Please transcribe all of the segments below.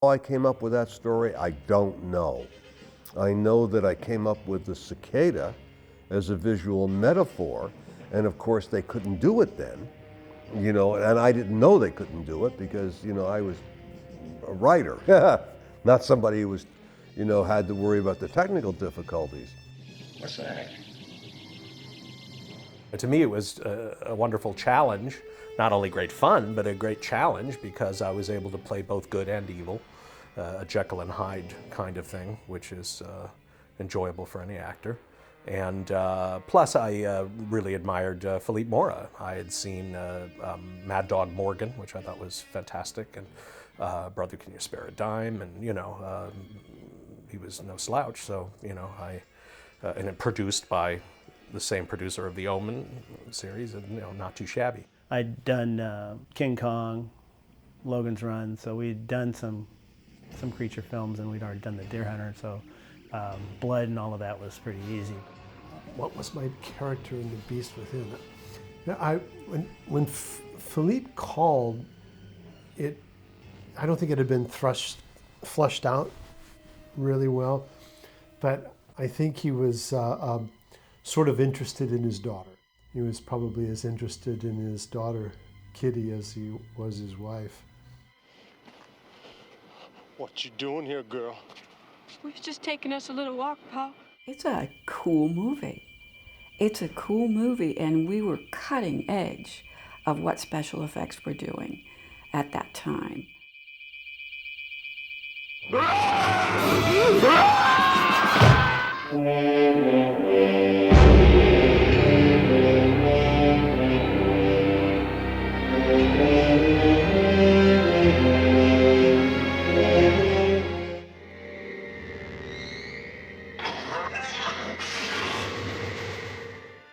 How I came up with that story, I don't know. I know that I came up with the cicada as a visual metaphor, and of course they couldn't do it then, and I didn't know they couldn't do it because, I was a writer, not somebody who was, had to worry about the technical difficulties. What's that? To me, it was a wonderful challenge, not only great fun, but a great challenge because I was able to play both good and evil, a Jekyll and Hyde kind of thing, which is enjoyable for any actor. And plus, I really admired Philippe Mora. I had seen Mad Dog Morgan, which I thought was fantastic, and Brother, Can You Spare a Dime? And, he was no slouch, so, and it produced by the same producer of the Omen series, and not too shabby. I'd done King Kong, Logan's Run, so we'd done some creature films, and we'd already done The Deer Hunter, so blood and all of that was pretty easy. What was my character in The Beast Within? When Philippe called, I don't think it had been flushed out really well, but I think he was sort of interested in his daughter. He was probably as interested in his daughter, Kitty, as he was his wife. What you doing here, girl? We was just taking us a little walk, Pa. It's a cool movie. It's a cool movie, and we were cutting edge of what special effects were doing at that time.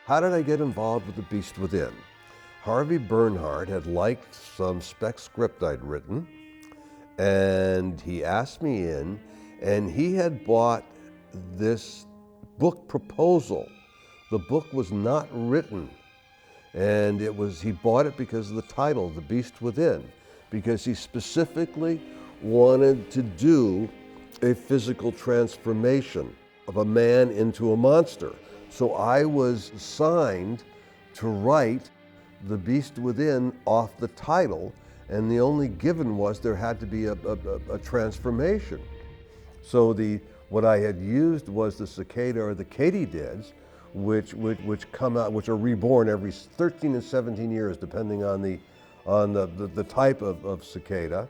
How did I get involved with The Beast Within? Harvey Bernhard had liked some spec script I'd written, and he asked me in, and he had bought this book proposal. The book was not written, and he bought it because of the title, The Beast Within, because he specifically wanted to do a physical transformation of a man into a monster. So I was assigned to write The Beast Within off the title, and the only given was there had to be a transformation. So what I had used was the cicada or the katydids, which are reborn every 13 and 17 years, depending on the type of cicada,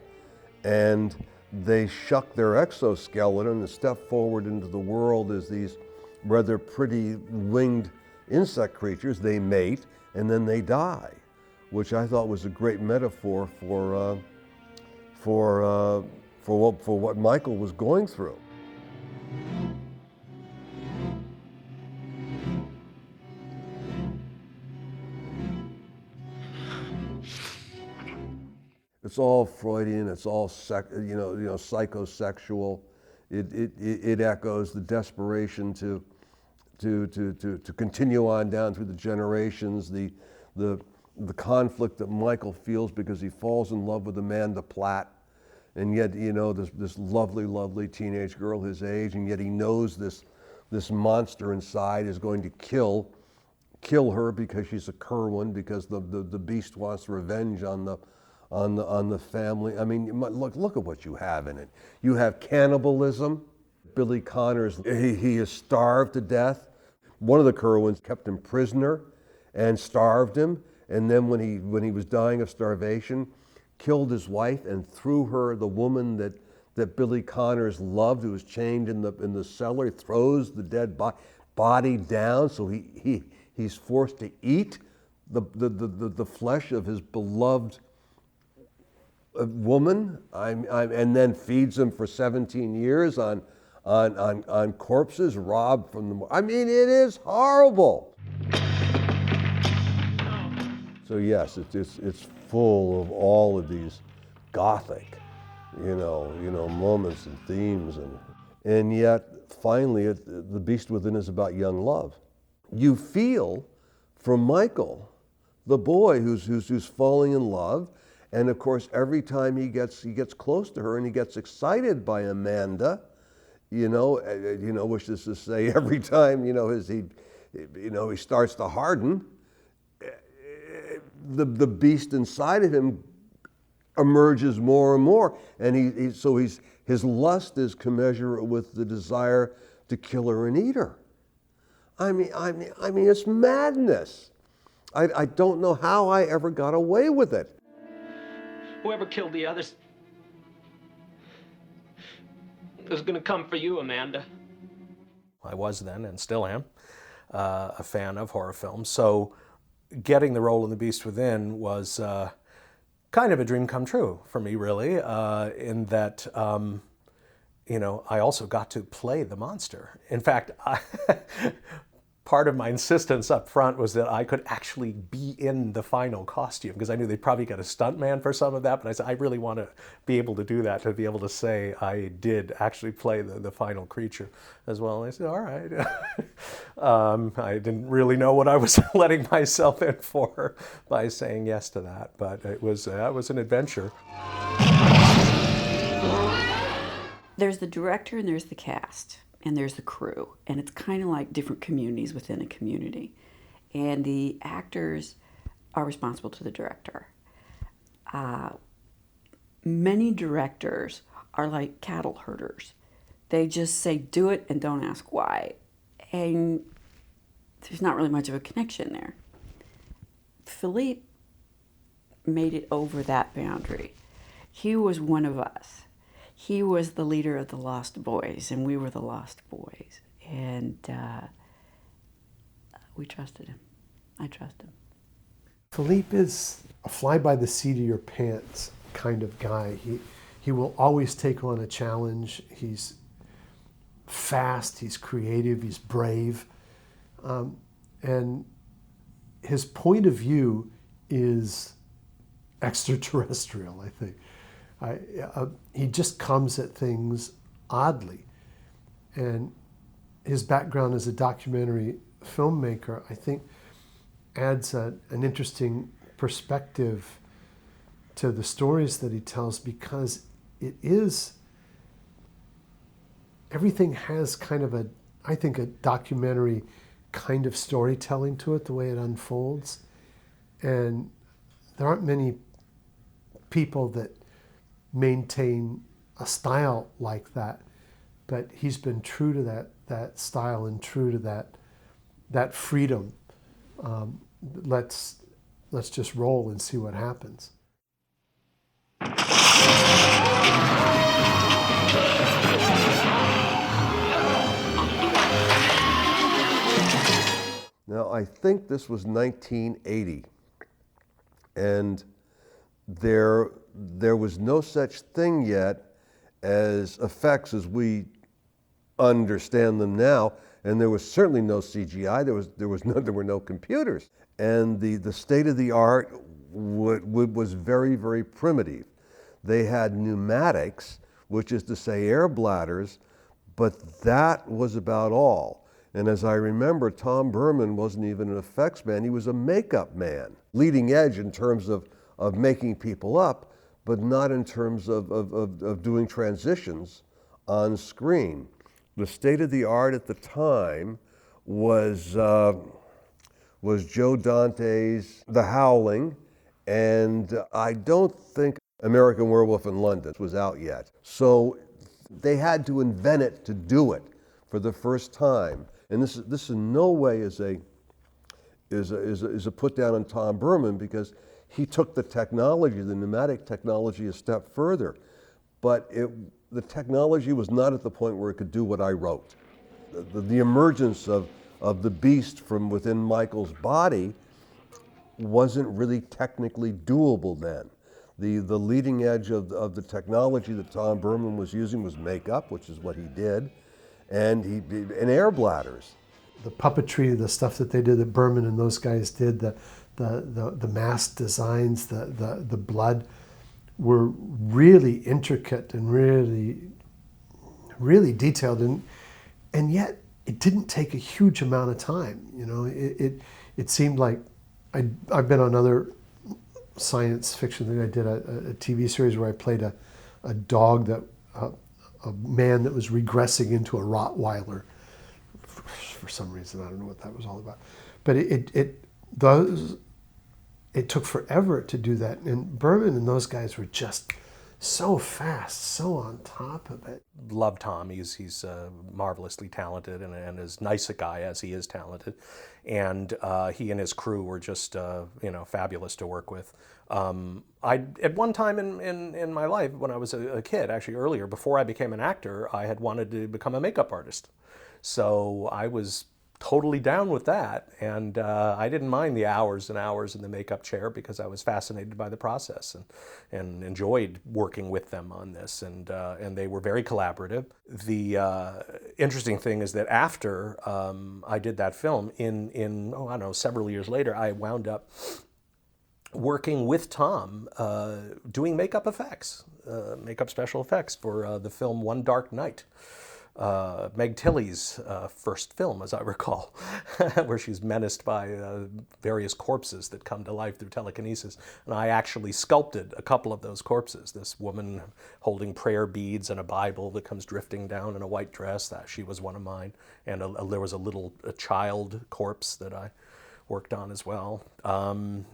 and they shuck their exoskeleton and step forward into the world as these rather pretty winged insect creatures. They mate and then they die, which I thought was a great metaphor for what Michael was going through. It's all Freudian. It's all psychosexual. It echoes the desperation to continue on down through the generations, the conflict that Michael feels because he falls in love with Amanda Platt, and yet this lovely teenage girl his age, and yet he knows this monster inside is going to kill her because she's a Kerwin, because the beast wants revenge on the family. I mean, look at what you have in it. You have cannibalism. Billy Connors, he is starved to death. One of the Kerwins kept him prisoner and starved him, and then when he was dying of starvation, killed his wife and threw her, the woman that Billy Connors loved, who was chained in the cellar. He throws the dead body down, so he's forced to eat the flesh of his beloved woman, and then feeds him for 17 years on corpses robbed from the. I mean, it is horrible. So yes, it's full of all of these gothic, moments and themes, and yet finally, The Beast Within is about young love. You feel for Michael, the boy who's falling in love, And of course, every time he gets close to her and he gets excited by Amanda, which is to say, every time he starts to harden, the beast inside of him emerges more and more, and his lust is commensurate with the desire to kill her and eat her. I mean, it's madness. I don't know how I ever got away with it. Whoever killed the others is gonna come for you, Amanda. I was then, and still am, a fan of horror films. So getting the role in The Beast Within was kind of a dream come true for me, really, in that, I also got to play the monster. In fact, part of my insistence up front was that I could actually be in the final costume, because I knew they'd probably get a stuntman for some of that, but I said, I really want to be able to do that, to be able to say I did actually play the final creature as well. And I said, all right. I didn't really know what I was letting myself in for by saying yes to that, but it was an adventure. There's the director and there's the cast. And there's the crew, and it's kind of like different communities within a community. And the actors are responsible to the director. Many directors are like cattle herders. They just say, do it, and don't ask why. And there's not really much of a connection there. Philippe made it over that boundary. He was one of us. He was the leader of the Lost Boys, and we were the Lost Boys. And we trusted him. I trust him. Philippe is a fly-by-the-seat-of-your-pants kind of guy. He will always take on a challenge. He's fast, he's creative, he's brave. And his point of view is extraterrestrial, I think. He just comes at things oddly. And his background as a documentary filmmaker, I think, adds an interesting perspective to the stories that he tells, because everything has kind of a documentary kind of storytelling to it, the way it unfolds. And there aren't many people that maintain a style like that, but he's been true to that style and true to that freedom. Let's just roll and see what happens. Now, I think this was 1980, and there was no such thing yet as effects as we understand them now, and there was certainly no CGI. There were no computers, and the state of the art was very, very primitive. They had pneumatics, which is to say air bladders, but that was about all. And as I remember, Tom Berman wasn't even an effects man; he was a makeup man, leading edge in terms of making people up, but not in terms of doing transitions on screen. The state of the art at the time was Joe Dante's The Howling, and I don't think American Werewolf in London was out yet. So they had to invent it to do it for the first time. And this in no way is a put down on Tom Berman, because he took the technology, the pneumatic technology, a step further. But the technology was not at the point where it could do what I wrote. The emergence of the beast from within Michael's body wasn't really technically doable then. The leading edge of the technology that Tom Berman was using was makeup, which is what he did, and air bladders. The puppetry, the stuff that they did, that Berman and those guys did, the mask designs, the blood, were really intricate and really detailed, and yet it didn't take a huge amount of time. You know, it seemed like I've been on other science fiction thing. I did a TV series where I played a dog that, a man that was regressing into a Rottweiler for some reason. I don't know what that was all about. But it took forever to do that. And Berman and those guys were just so fast, so on top of it. Love Tom. He's marvelously talented and as nice a guy as he is talented. And he and his crew were just fabulous to work with. At one time in my life, when I was a kid, actually earlier, before I became an actor, I had wanted to become a makeup artist. So I was totally down with that, and I didn't mind the hours and hours in the makeup chair because I was fascinated by the process and enjoyed working with them on this, and they were very collaborative. The interesting thing is that after I did that film, several years later, I wound up working with Tom doing makeup effects, makeup special effects for the film One Dark Night. Meg Tilly's first film, as I recall, where she's menaced by various corpses that come to life through telekinesis. And I actually sculpted a couple of those corpses. This woman holding prayer beads and a Bible that comes drifting down in a white dress, she was one of mine. And there was a child corpse that I worked on as well.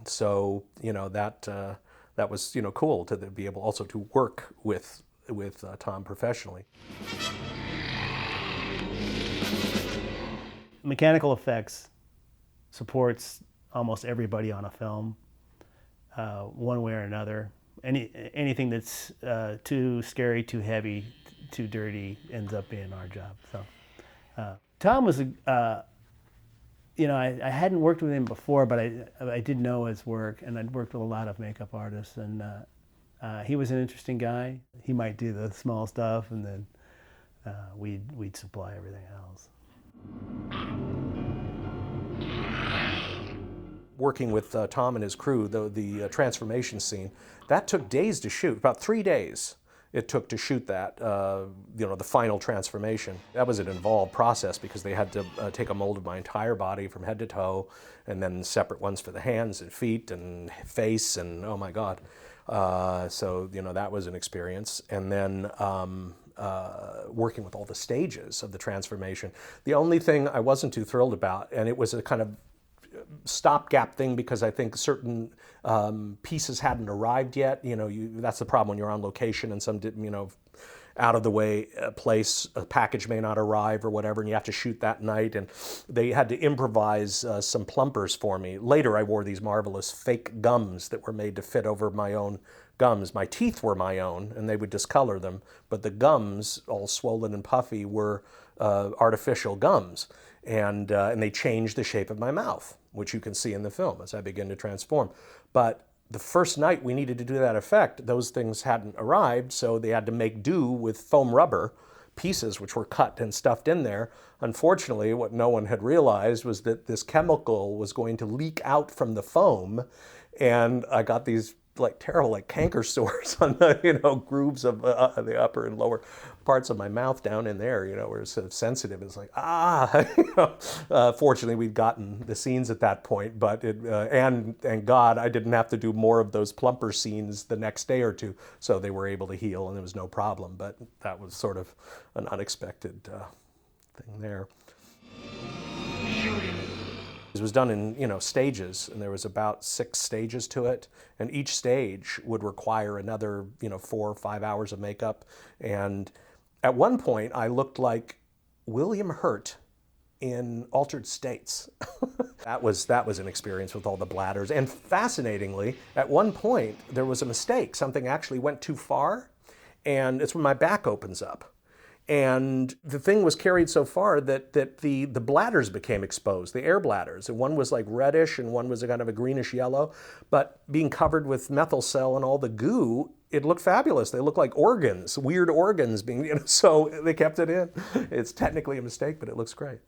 So that was cool to be able also to work with Tom professionally. Mechanical effects supports almost everybody on a film, one way or another. Anything that's too scary, too heavy, too dirty ends up being our job. So Tom was, I hadn't worked with him before, but I did know his work, and I'd worked with a lot of makeup artists, and he was an interesting guy. He might do the small stuff, and then we'd supply everything else. Working with Tom and his crew, the transformation scene, that took days to shoot, about 3 days it took to shoot that, the final transformation. That was an involved process because they had to take a mold of my entire body from head to toe, and then separate ones for the hands and feet and face, and oh my God. So that was an experience. And then working with all the stages of the transformation. The only thing I wasn't too thrilled about, and it was a kind of stopgap thing because I think certain pieces hadn't arrived yet. That's the problem when you're on location and some out of the way place, a package may not arrive or whatever, and you have to shoot that night. And they had to improvise some plumpers for me. Later, I wore these marvelous fake gums that were made to fit over my own gums. My teeth were my own, and they would discolor them, but the gums, all swollen and puffy, were artificial gums. And they changed the shape of my mouth, which you can see in the film as I begin to transform. But the first night we needed to do that effect, those things hadn't arrived, so they had to make do with foam rubber pieces which were cut and stuffed in there. Unfortunately, what no one had realized was that this chemical was going to leak out from the foam, and I got these terrible canker sores on the grooves of the upper and lower parts of my mouth down in there, where it's sort of sensitive. It's fortunately we'd gotten the scenes at that point, but and God, I didn't have to do more of those plumper scenes the next day or two, so they were able to heal and there was no problem. But that was sort of an unexpected thing there. It was done in stages, and there was about 6 stages to it, and each stage would require another 4 or 5 hours of makeup. And at one point, I looked like William Hurt in Altered States. That was an experience with all the bladders. And fascinatingly, at one point there was a mistake. Something actually went too far, and it's when my back opens up. And the thing was carried so far that the bladders became exposed, the air bladders. And one was reddish and one was a kind of a greenish yellow. But being covered with methyl cell and all the goo, it looked fabulous. They looked like organs, weird organs being, so they kept it in. It's technically a mistake, but it looks great.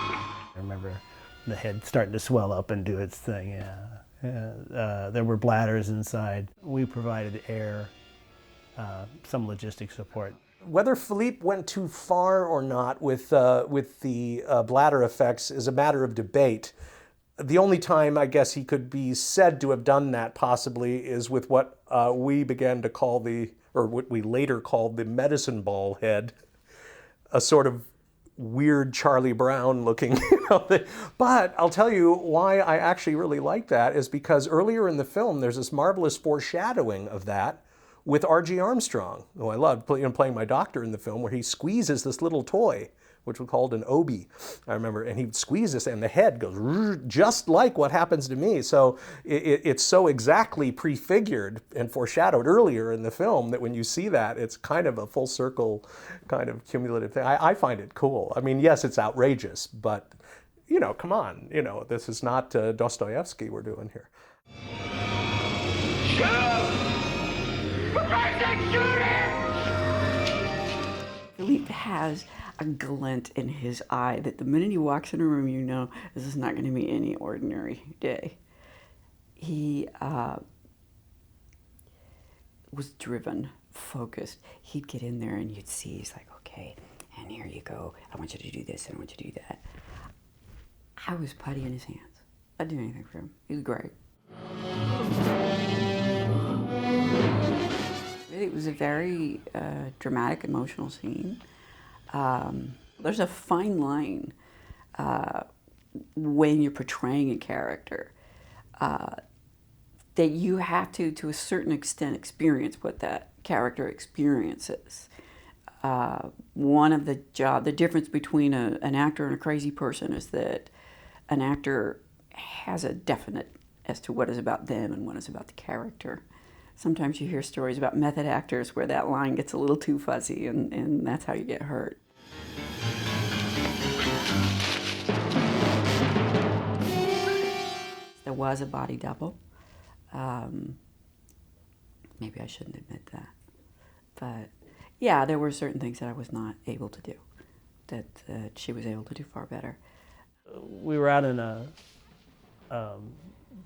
I remember the head starting to swell up and do its thing, there were bladders inside. We provided air. Some logistic support. Whether Philippe went too far or not with the bladder effects is a matter of debate. the only time I guess he could be said to have done that possibly is with what we began to call or what we later called the medicine ball head, a sort of weird Charlie Brown looking, But I'll tell you why I actually really like that is because earlier in the film, there's this marvelous foreshadowing of that with R.G. Armstrong, who I loved playing my doctor in the film, where he squeezes this little toy, which was called an Obi, I remember, and he squeezes and the head goes just like what happens to me. So it's so exactly prefigured and foreshadowed earlier in the film that when you see that, it's kind of a full circle kind of cumulative thing. I find it cool. I mean, yes, it's outrageous, but, come on, this is not Dostoevsky we're doing here. Philippe has a glint in his eye that the minute he walks in a room, you know this is not going to be any ordinary day. He was driven, focused. He'd get in there and you'd see, he's like, okay, and here you go. I want you to do this and I want you to do that. I was putty in his hands. I'd do anything for him. He was great. It was a very dramatic, emotional scene. There's a fine line when you're portraying a character that you have to a certain extent, experience what that character experiences. One of the difference between an actor and a crazy person is that an actor has a definite as to what is about them and what is about the character. Sometimes you hear stories about method actors where that line gets a little too fuzzy, and that's how you get hurt. There was a body double. Maybe I shouldn't admit that. But yeah, there were certain things that I was not able to do that she was able to do far better. We were out in a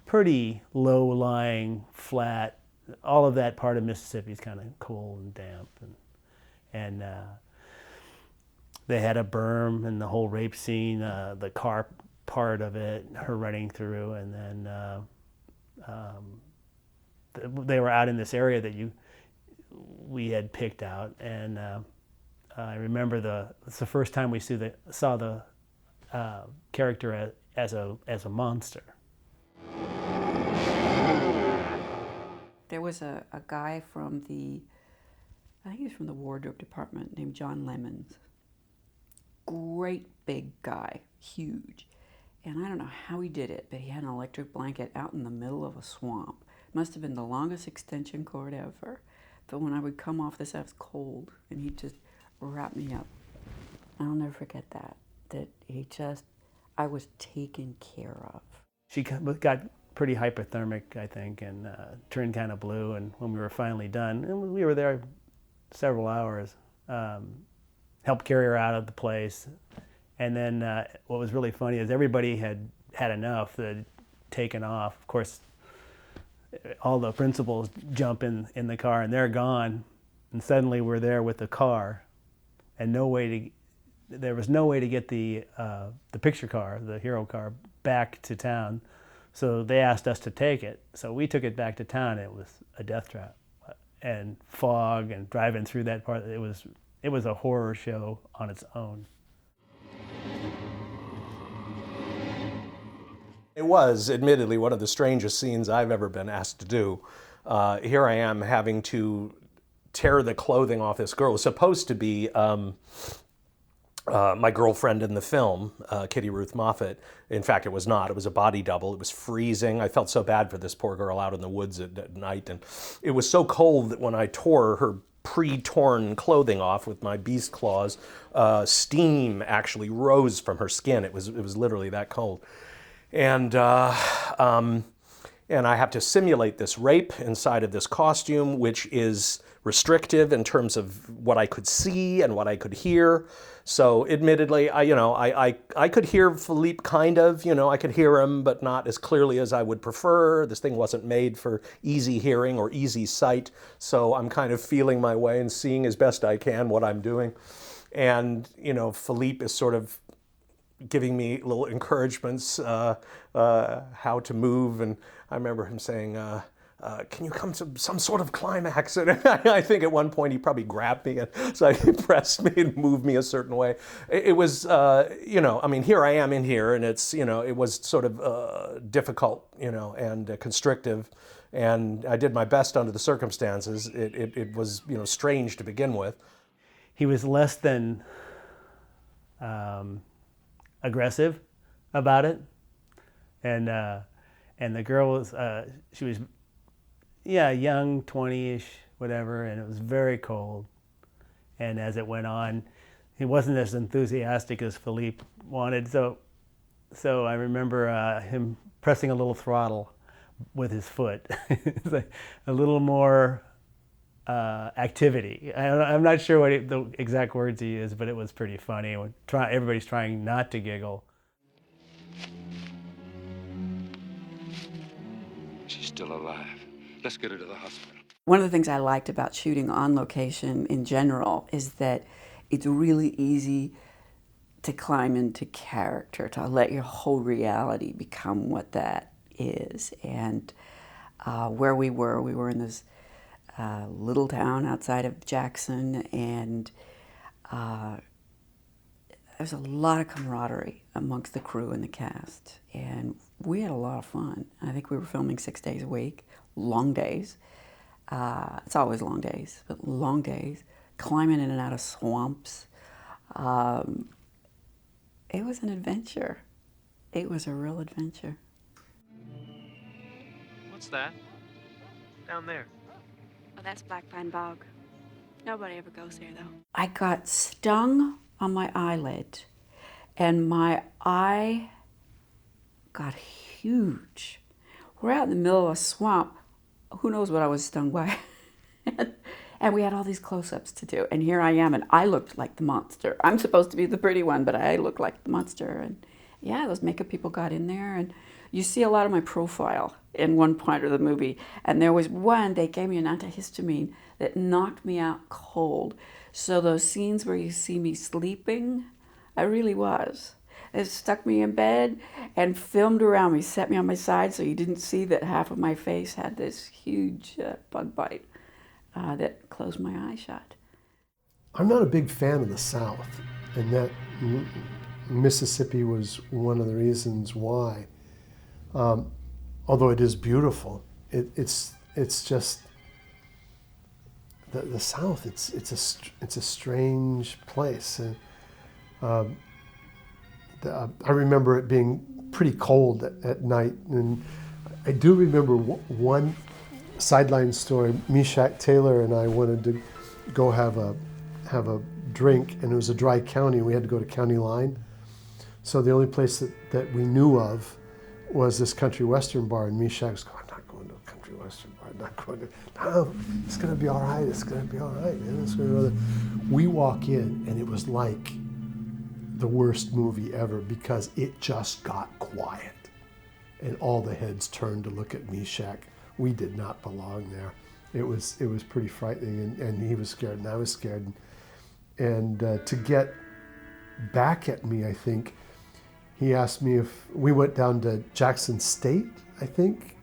pretty low-lying, flat. All of that part of Mississippi is kind of cold and damp, and they had a berm and the whole rape scene, the car part of it, her running through, and then they were out in this area that we had picked out, and I remember it's the first time we saw the character as a monster. There was a guy from I think he was from the wardrobe department named John Lemons. Great big guy, huge. And I don't know how he did it, but he had an electric blanket out in the middle of a swamp. Must have been the longest extension cord ever. But when I would come off this, I was cold, and he'd just wrap me up. I'll never forget that I was taken care of. She got pretty hypothermic, I think, and turned kind of blue. And when we were finally done, and we were there several hours, helped carry her out of the place. And then what was really funny is everybody had had enough, that had taken off. Of course, all the principals jump in the car, and they're gone. And suddenly we're there with the car, and there was no way to get the picture car, the hero car, back to town. So they asked us to take it. So we took it back to town. It was a death trap, and fog, and driving through that part. It was a horror show on its own. It was, admittedly, one of the strangest scenes I've ever been asked to do. Here I am having to tear the clothing off this girl. It was supposed to be my girlfriend in the film, Kitty Ruth Moffat. In fact, it was not. It was a body double. It was freezing. I felt so bad for this poor girl out in the woods at night. And it was so cold that when I tore her pre-torn clothing off with my beast claws, steam actually rose from her skin. It was literally that cold. And I have to simulate this rape inside of this costume, which is restrictive in terms of what I could see and what I could hear. So admittedly, I could hear Philippe kind of, I could hear him, but not as clearly as I would prefer. This thing wasn't made for easy hearing or easy sight. So I'm kind of feeling my way and seeing as best I can what I'm doing. And, Philippe is sort of giving me little encouragements how to move. And I remember him saying, can you come to some sort of climax? And I think at one point he probably grabbed me, and so he pressed me and moved me a certain way. It was, you know, I mean, here I am in here, and it's, you know, it was sort of difficult, you know, and constrictive. And I did my best under the circumstances. It was, you know, strange to begin with. He was less than aggressive about it, and the girl was she was, yeah, young, 20-ish, whatever, and it was very cold. And as it went on, he wasn't as enthusiastic as Philippe wanted. So I remember him pressing a little throttle with his foot, like a little more activity. I'm not sure what the exact words he used, but it was pretty funny. Everybody's trying not to giggle. She's still alive. Let's get her to the hospital. One of the things I liked about shooting on location in general is that it's really easy to climb into character, to let your whole reality become what that is. And where we were in this little town outside of Jackson, and there's a lot of camaraderie amongst the crew and the cast, and we had a lot of fun. I think we were filming 6 days a week, long days. It's always long days, but long days, climbing in and out of swamps. It was an adventure. It was a real adventure. What's that? Down there. Oh, that's Black Pine Bog. Nobody ever goes there, though. I got stung on my eyelid, and my eye got huge. We're out in the middle of a swamp. Who knows what I was stung by? And we had all these close-ups to do. And here I am, and I looked like the monster. I'm supposed to be the pretty one, but I looked like the monster. And yeah, those makeup people got in there, and you see a lot of my profile in one part of the movie. And there was one, they gave me an antihistamine that knocked me out cold. So those scenes where you see me sleeping, I really was. It stuck me in bed and filmed around me, set me on my side so you didn't see that half of my face had this huge bug bite that closed my eye shut. I'm not a big fan of the South, and that Mississippi was one of the reasons why. Although it is beautiful, it's just the South. It's a strange place. I remember it being pretty cold at night, and I do remember one sideline story. Meshack Taylor and I wanted to go have a drink, and it was a dry county. We had to go to County Line, so the only place that we knew of was this country western bar, and Meshack's going, "I'm not going to a country western bar. I'm not going to. No, it's going to be all right. It's going to be all right, man. It's going to be." We walk in, and it was like the worst movie ever, because it just got quiet, and all the heads turned to look at Meshack. We did not belong there. It was pretty frightening, and he was scared, and I was scared. And to get back at me, I think, he asked me if we went down to Jackson State, I think,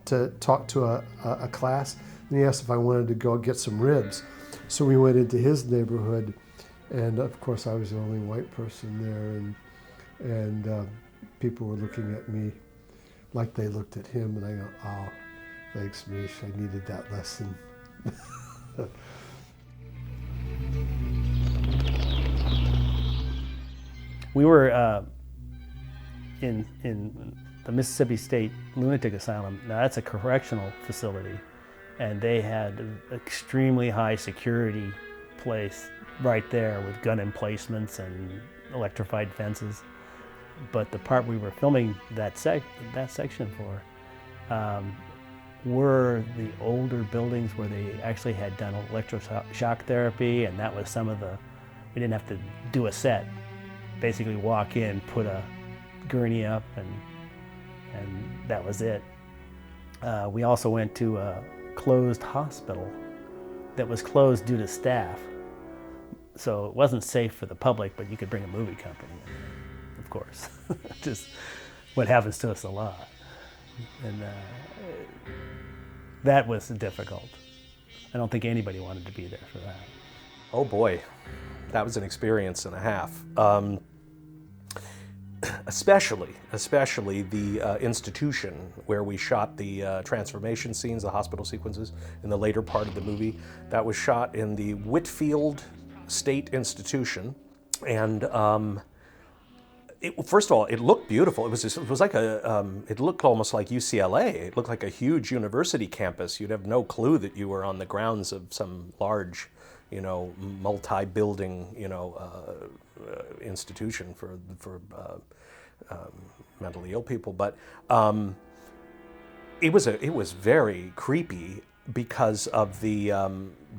to talk to a class, and he asked if I wanted to go get some ribs. So we went into his neighborhood, and of course I was the only white person there, and people were looking at me like they looked at him, and I go, "Oh, thanks, Mish, I needed that lesson." We were in the Mississippi State Lunatic Asylum. Now that's a correctional facility, and they had an extremely high security place right there with gun emplacements and electrified fences. But the part we were filming that section for were the older buildings where they actually had done electroshock therapy, and that was some of the, we didn't have to do a set. Basically walk in, put a gurney up, and that was it. We also went to a closed hospital that was closed due to staff. So it wasn't safe for the public, but you could bring a movie company in. of course. Just what happens to us a lot. And that was difficult. I don't think anybody wanted to be there for that. Oh boy, that was an experience and a half. Especially the institution where we shot the transformation scenes, the hospital sequences in the later part of the movie. That was shot in the Whitfield State Institution, and first of all, it looked beautiful. It was like it looked almost like UCLA. It looked like a huge university campus. You'd have no clue that you were on the grounds of some large, multi-building, institution for mentally ill people. But it was very creepy because of the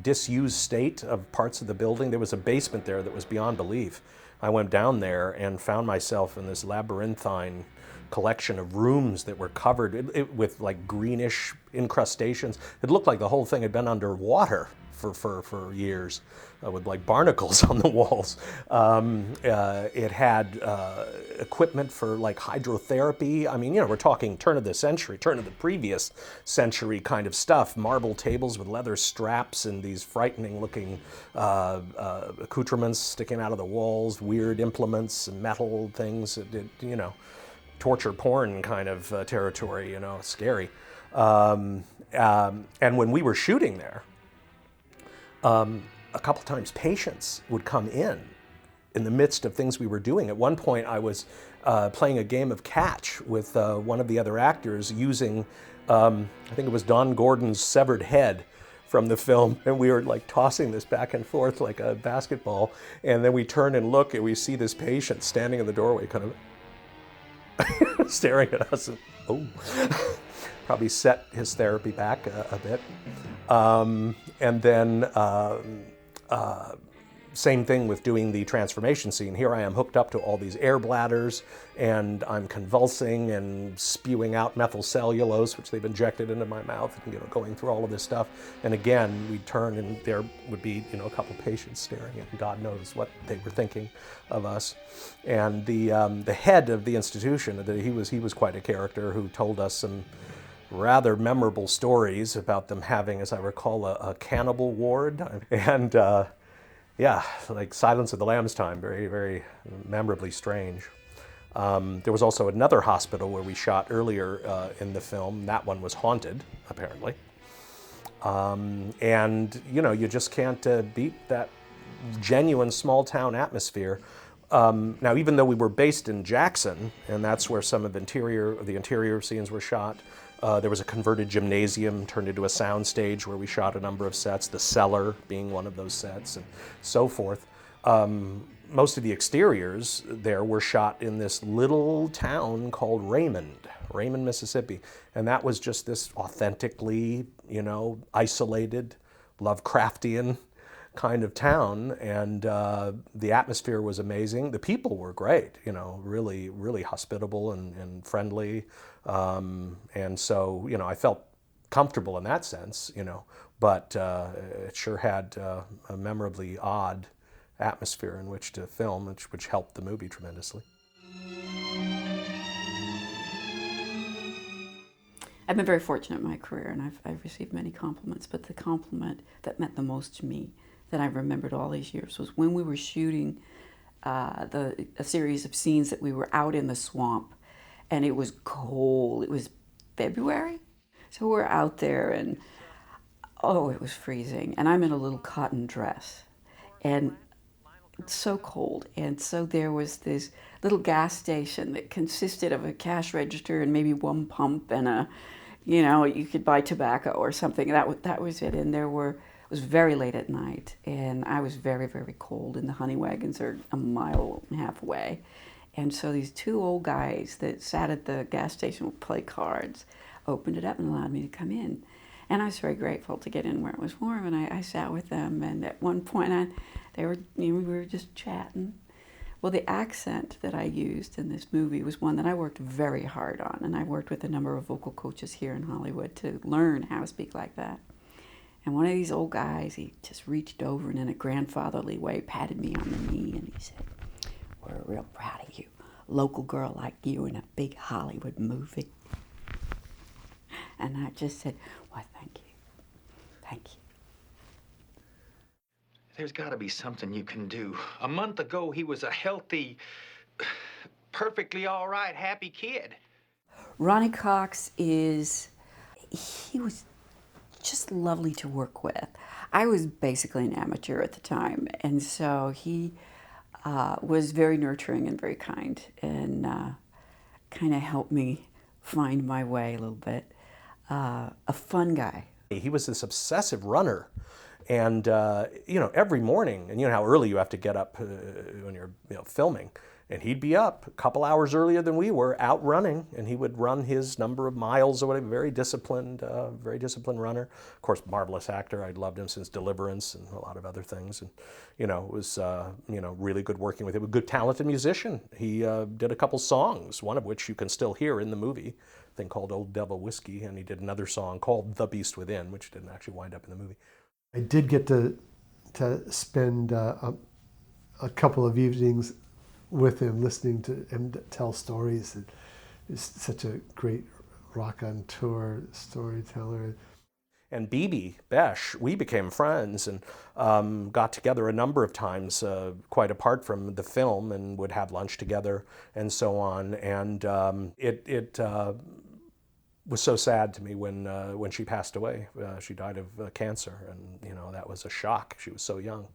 disused state of parts of the building. There was a basement there that was beyond belief. I went down there and found myself in this labyrinthine collection of rooms that were covered with like greenish incrustations. It looked like the whole thing had been underwater for years, with like barnacles on the walls. It had equipment for like hydrotherapy. I mean, we're talking turn of the previous century kind of stuff. Marble tables with leather straps and these frightening looking accoutrements sticking out of the walls, weird implements and metal things. Torture porn kind of territory, scary. And when we were shooting there, a couple times patients would come in the midst of things we were doing. At one point I was playing a game of catch with one of the other actors using, I think it was Don Gordon's severed head from the film, and we were like tossing this back and forth like a basketball, and then we turn and look and we see this patient standing in the doorway kind of staring at us, and probably set his therapy back a bit. And then same thing with doing the transformation scene. Here I am hooked up to all these air bladders, and I'm convulsing and spewing out methyl cellulose, which they've injected into my mouth, and going through all of this stuff. And again, we'd turn and there would be a couple patients staring, and God knows what they were thinking of us. And the head of the institution, he was quite a character who told us some rather memorable stories about them having, as I recall, a cannibal ward, and like Silence of the Lambs time, very, very memorably strange. There was also another hospital where we shot earlier in the film. That one was haunted, apparently. And you just can't beat that genuine small town atmosphere. Now, even though we were based in Jackson, and that's where some of the interior scenes were shot, there was a converted gymnasium turned into a sound stage where we shot a number of sets, the cellar being one of those sets, and so forth. Most of the exteriors there were shot in this little town called Raymond, Mississippi. And that was just this authentically, isolated, Lovecraftian kind of town. And the atmosphere was amazing. The people were great, really, really hospitable and friendly. And so, I felt comfortable in that sense, but it sure had a memorably odd atmosphere in which to film, which helped the movie tremendously. I've been very fortunate in my career, and I've received many compliments, but the compliment that meant the most to me, that I remembered all these years, was when we were shooting a series of scenes that we were out in the swamp, and it was cold. It was February, so we're out there, and it was freezing, and I'm in a little cotton dress, and it's so cold. And so there was this little gas station that consisted of a cash register and maybe one pump and you could buy tobacco or something. That was it. And it was very late at night, and I was very, very cold, and the honey wagons are a mile and a half away. And so these two old guys that sat at the gas station would play cards, opened it up and allowed me to come in. And I was very grateful to get in where it was warm, and I sat with them. And at one point, we were just chatting. Well, the accent that I used in this movie was one that I worked very hard on, and I worked with a number of vocal coaches here in Hollywood to learn how to speak like that. And one of these old guys, he just reached over and in a grandfatherly way patted me on the knee, and he said, "We're real proud of you. local girl like you in a big Hollywood movie. And I just said, why, thank you. Thank you. There's got to be something you can do. A month ago, he was a healthy, perfectly all right, happy kid. Ronnie Cox he was just lovely to work with. I was basically an amateur at the time, and so he was very nurturing and very kind, and kind of helped me find my way a little bit. A fun guy. He was this obsessive runner. And, every morning, and you know how early you have to get up when you're filming, and he'd be up a couple hours earlier than we were, out running, and he would run his number of miles or whatever. Very disciplined runner. Of course, marvelous actor. I'd loved him since Deliverance and a lot of other things. And, it was, really good working with him. A good, talented musician. He did a couple songs, one of which you can still hear in the movie, a thing called Old Devil Whiskey, and he did another song called The Beast Within, which didn't actually wind up in the movie. I did get to spend a couple of evenings with him, listening to him tell stories. And he's such a great rock on tour storyteller. And Bibi Besh, we became friends and got together a number of times, quite apart from the film, and would have lunch together and so on. And it was so sad to me when she passed away. She died of cancer, and that was a shock. She was so young,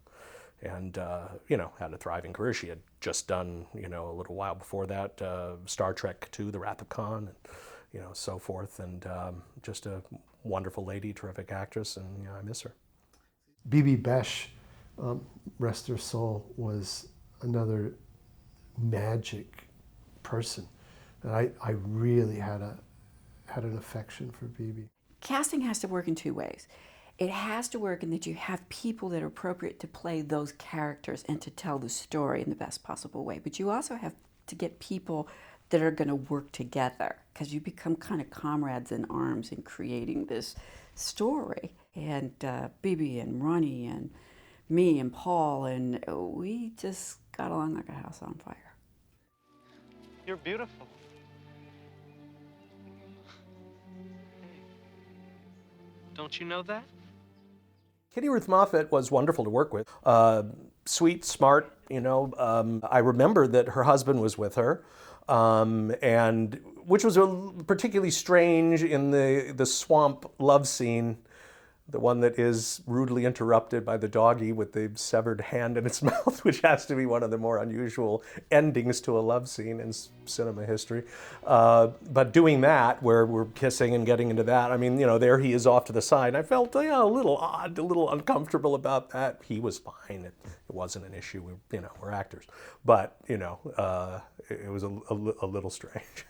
and had a thriving career. She had just done a little while before that Star Trek II, The Wrath of Khan, and so forth. And just a wonderful lady, terrific actress, and I miss her. Bibi Besh, rest her soul, was another magic person, and I really had an affection for Bibi. Casting has to work in two ways. It has to work in that you have people that are appropriate to play those characters and to tell the story in the best possible way. But you also have to get people that are going to work together, because you become kind of comrades in arms in creating this story. And Bibi and Ronnie and me and Paul, and we just got along like a house on fire. You're beautiful. Don't you know that? Kitty Ruth Moffett was wonderful to work with. Sweet, smart, I remember that her husband was with her, and which was particularly strange in the swamp love scene, the one that is rudely interrupted by the doggy with the severed hand in its mouth, which has to be one of the more unusual endings to a love scene in cinema history. But doing that, where we're kissing and getting into that, there he is off to the side. I felt a little odd, a little uncomfortable about that. He was fine. It wasn't an issue. We're actors. But, it was a little strange.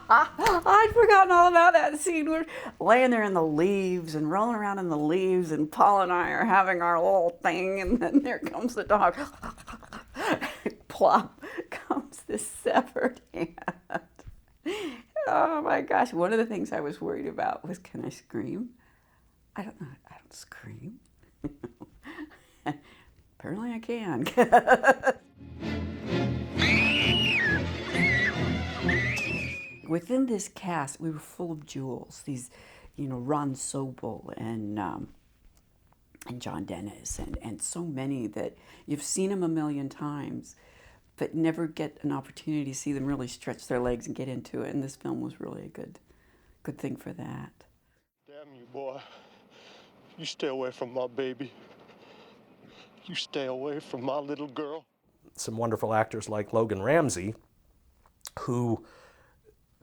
I'd forgotten all about that scene. We're laying there in the leaves and rolling around in the leaves, and Paul and I are having our little thing, and then there comes the dog. Plop comes this severed hand. Oh my gosh. One of the things I was worried about was, can I scream? I don't know. I don't scream. Apparently I can. Within this cast, we were full of jewels. These, Ron Sobel and John Dennis, and so many that you've seen them a million times, but never get an opportunity to see them really stretch their legs and get into it. And this film was really a good thing for that. Damn you, boy. You stay away from my baby. You stay away from my little girl. Some wonderful actors like Logan Ramsey, who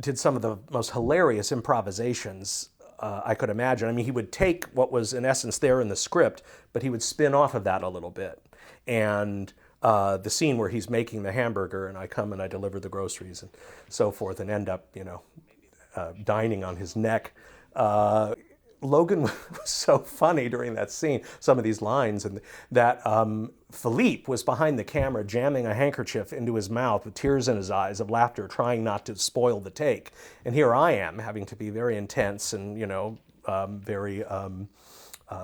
did some of the most hilarious improvisations I could imagine. He would take what was in essence there in the script, but he would spin off of that a little bit. And the scene where he's making the hamburger, and I come and I deliver the groceries and so forth, and end up, dining on his neck. Logan was so funny during that scene, some of these lines, and that Philippe was behind the camera jamming a handkerchief into his mouth with tears in his eyes of laughter, trying not to spoil the take. And here I am having to be very intense and, very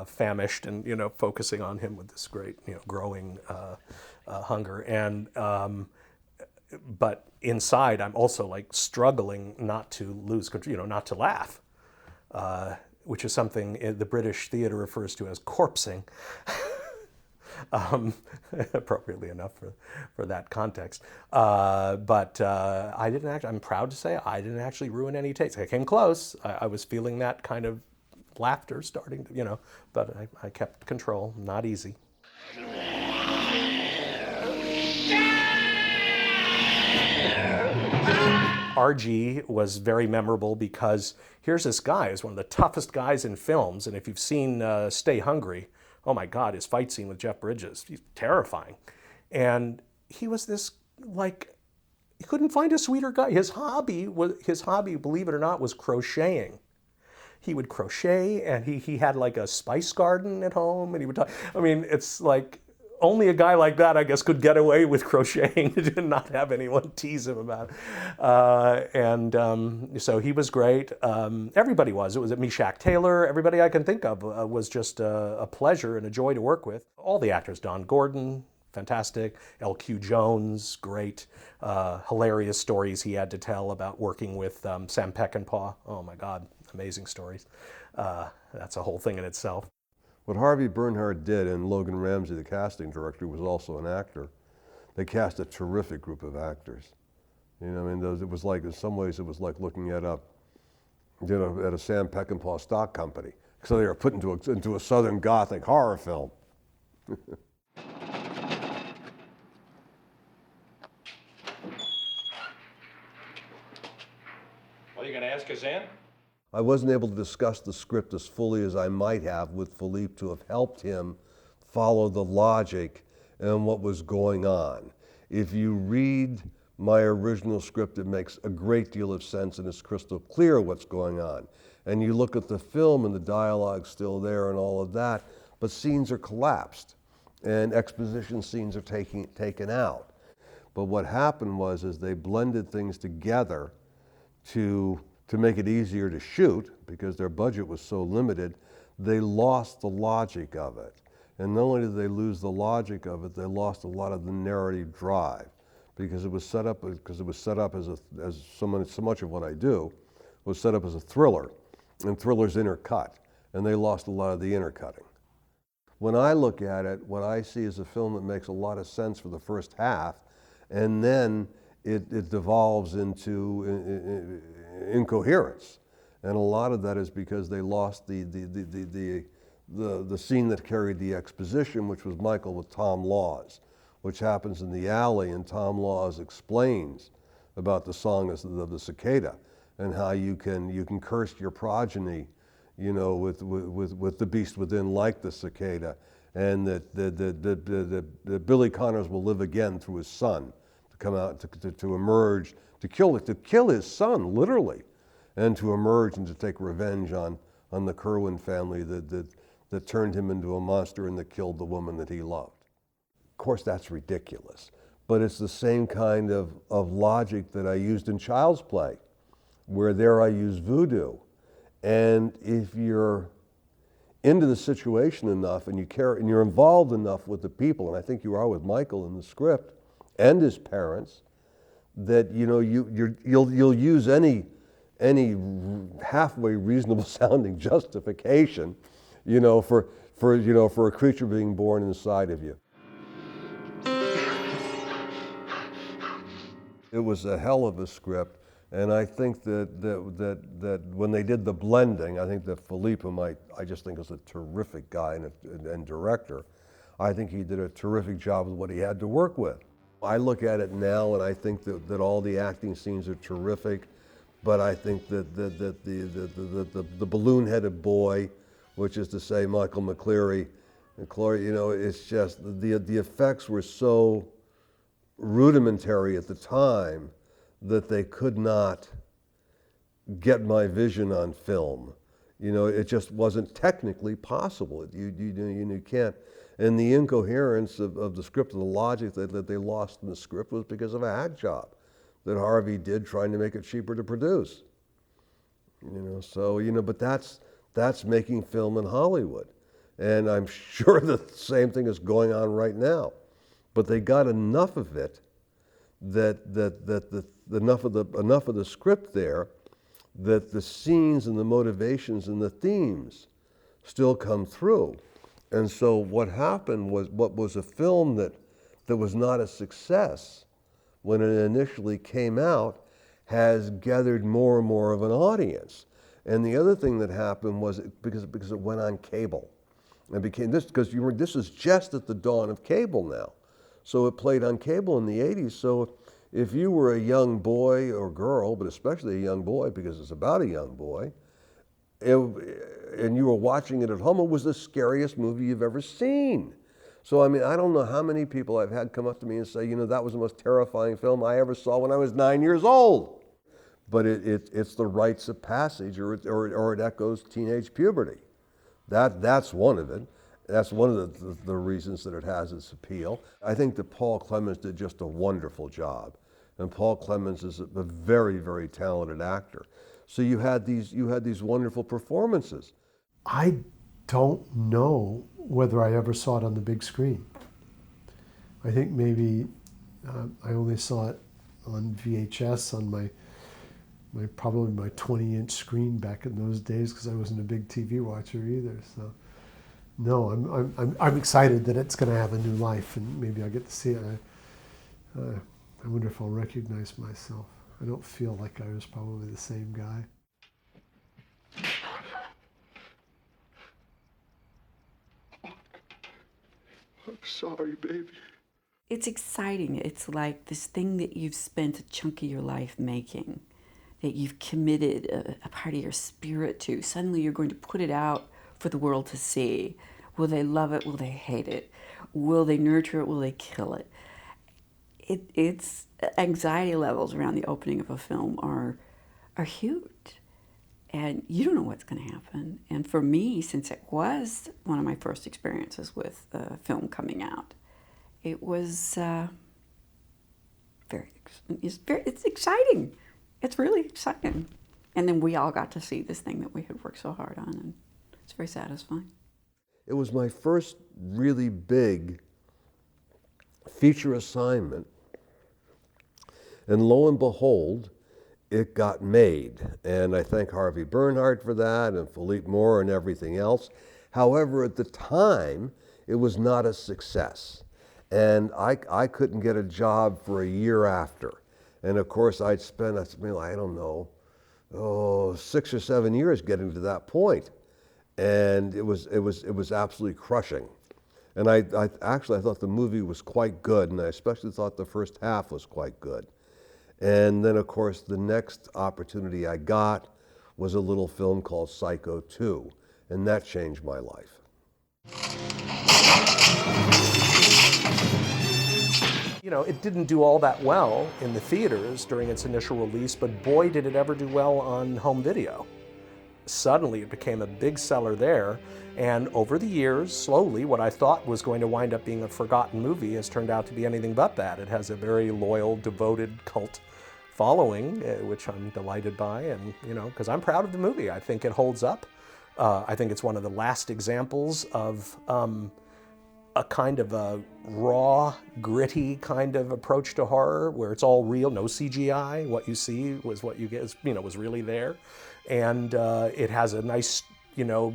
famished and, focusing on him with this great, growing hunger. And but inside, I'm also like struggling not to lose control, not to laugh, which is something the British theater refers to as corpsing. Appropriately enough for that context. But I didn't actually, I'm proud to say I didn't actually ruin any takes. I came close. I was feeling that kind of laughter starting to, but I kept control. Not easy. RG was very memorable because here's this guy who's one of the toughest guys in films, and if you've seen Stay Hungry, oh my God, his fight scene with Jeff Bridges, he's terrifying. And he was this, like, he couldn't find a sweeter guy. His hobby, believe it or not, was crocheting. He would crochet, and he had like a spice garden at home, and he would talk. I mean, it's like, only a guy like that, I guess, could get away with crocheting and not have anyone tease him about it. So he was great. Everybody was. It was Meshach Taylor. Everybody I can think of was just a pleasure and a joy to work with. All the actors, Don Gordon, fantastic. L.Q. Jones, great. Hilarious stories he had to tell about working with Sam Peckinpah. Oh my God, amazing stories. That's a whole thing in itself. What Harvey Bernhard did, and Logan Ramsey, the casting director, was also an actor. They cast a terrific group of actors. It was like, in some ways, it was like looking at a Sam Peckinpah stock company. So they were put into a Southern Gothic horror film. Well, you gonna ask us in? I wasn't able to discuss the script as fully as I might have with Philippe to have helped him follow the logic and what was going on. If you read my original script, it makes a great deal of sense and it's crystal clear what's going on. And you look at the film and the dialogue's still there and all of that, but scenes are collapsed and exposition scenes are taken out. But what happened was they blended things together to make it easier to shoot, because their budget was so limited, they lost the logic of it. And not only did they lose the logic of it, they lost a lot of the narrative drive, because it was set up as so much of what I do was set up as a thriller, and thrillers intercut, and they lost a lot of the intercutting. When I look at it, what I see is a film that makes a lot of sense for the first half, and then it devolves into incoherence, and a lot of that is because they lost the scene that carried the exposition, which was Michael with Tom Laws, which happens in the alley, and Tom Laws explains about the song of the cicada and how you can curse your progeny, with the beast within, like the cicada, and that Billy Connors will live again through his son to come out to emerge. To kill his son, literally, and to emerge and to take revenge on the Kerwin family that turned him into a monster and that killed the woman that he loved. Of course, that's ridiculous, but it's the same kind of logic that I used in Child's Play, where there I use voodoo. And if you're into the situation enough and you care and you're involved enough with the people, and I think you are with Michael in the script and his parents, that you'll use any halfway reasonable sounding justification, for a creature being born inside of you. It was a hell of a script, and I think that when they did the blending, I think that Philippe, whom I just think is a terrific guy and director, I think he did a terrific job with what he had to work with. I look at it now and I think that all the acting scenes are terrific, but I think that the balloon-headed boy, which is to say Michael McCleary, it's just the effects were so rudimentary at the time that they could not get my vision on film. It just wasn't technically possible. You can't. And the incoherence of the script, of the logic that they lost in the script was because of a hack job that Harvey did trying to make it cheaper to produce. But that's making film in Hollywood. And I'm sure the same thing is going on right now. But they got enough of it enough of the script there that the scenes and the motivations and the themes still come through. And so what happened was, what was a film that was not a success when it initially came out has gathered more and more of an audience. And the other thing that happened was because it went on cable. And became this, because this is just at the dawn of cable now. So it played on cable in the 80s. So if you were a young boy or girl, but especially a young boy because it's about a young boy, and you were watching it at home, it was the scariest movie you've ever seen. So, I mean, I don't know how many people I've had come up to me and say, you know, that was the most terrifying film I ever saw when I was 9 years old. But it's the rites of passage, or it echoes teenage puberty. That's one of it. That's one of the reasons that it has its appeal. I think that Paul Clemens did just a wonderful job. And Paul Clemens is a very, very talented actor. So you had these wonderful performances. I don't know whether I ever saw it on the big screen. I think maybe I only saw it on VHS on my probably my 20-inch screen back in those days, because I wasn't a big TV watcher either. So no, I'm excited that it's going to have a new life, and maybe I'll get to see it. I wonder if I'll recognize myself. I don't feel like I was probably the same guy. I'm sorry, baby. It's exciting. It's like this thing that you've spent a chunk of your life making, that you've committed a part of your spirit to. Suddenly you're going to put it out for the world to see. Will they love it? Will they hate it? Will they nurture it? Will they kill it? It's anxiety levels around the opening of a film are huge. And you don't know what's going to happen. And for me, since it was one of my first experiences with a film coming out, it was it's exciting. It's really exciting. And then we all got to see this thing that we had worked so hard on, and it's very satisfying. It was my first really big feature assignment. And lo and behold, it got made. And I thank Harvey Bernhard for that, and Philippe Moore and everything else. However, at the time, it was not a success. And I couldn't get a job for a year after. And of course, I'd spent, I don't know, 6 or 7 years getting to that point. And it was absolutely crushing. And I thought the movie was quite good, and I especially thought the first half was quite good. And then, of course, the next opportunity I got was a little film called Psycho 2, and that changed my life. You know, it didn't do all that well in the theaters during its initial release, but boy, did it ever do well on home video. Suddenly, it became a big seller there, and over the years, slowly, what I thought was going to wind up being a forgotten movie has turned out to be anything but that. It has a very loyal, devoted cult following, which I'm delighted by, and, you know, because I'm proud of the movie. I think it holds up. I think it's one of the last examples of a kind of a raw, gritty kind of approach to horror, where it's all real, no CGI. What you see was what you get, you know, was really there. And it has a nice, you know,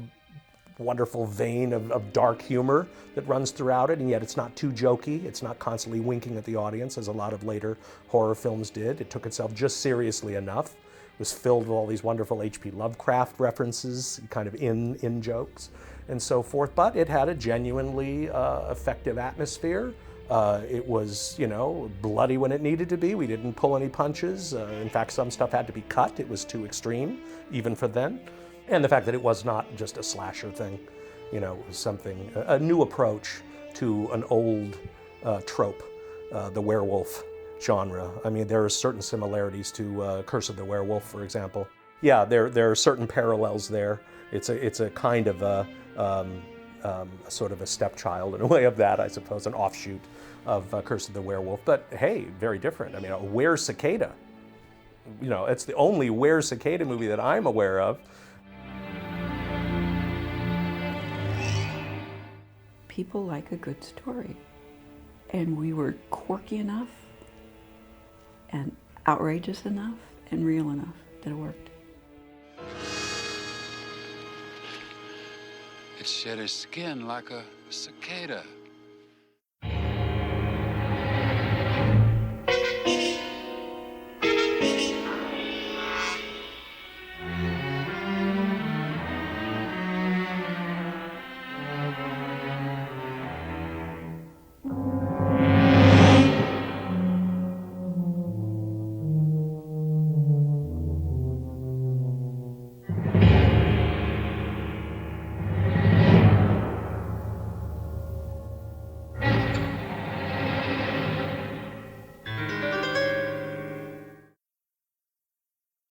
wonderful vein of dark humor that runs throughout it, and yet it's not too jokey. It's not constantly winking at the audience, as a lot of later horror films did. It took itself just seriously enough. It was filled with all these wonderful H.P. Lovecraft references, kind of in jokes, and so forth. But it had a genuinely effective atmosphere. It was, you know, bloody when it needed to be. We didn't pull any punches. In fact, some stuff had to be cut. It was too extreme, even for then. And the fact that it was not just a slasher thing, you know, it was something, a new approach to an old trope, the werewolf genre. I mean, there are certain similarities to Curse of the Werewolf, for example. Yeah, there are certain parallels there. It's a kind of a sort of a stepchild in a way of that, I suppose, an offshoot of Curse of the Werewolf. But hey, very different. I mean, Where's Cicada? You know, it's the only Where's Cicada movie that I'm aware of. people like a good story. And we were quirky enough and outrageous enough and real enough that it worked. It shed its skin like a cicada.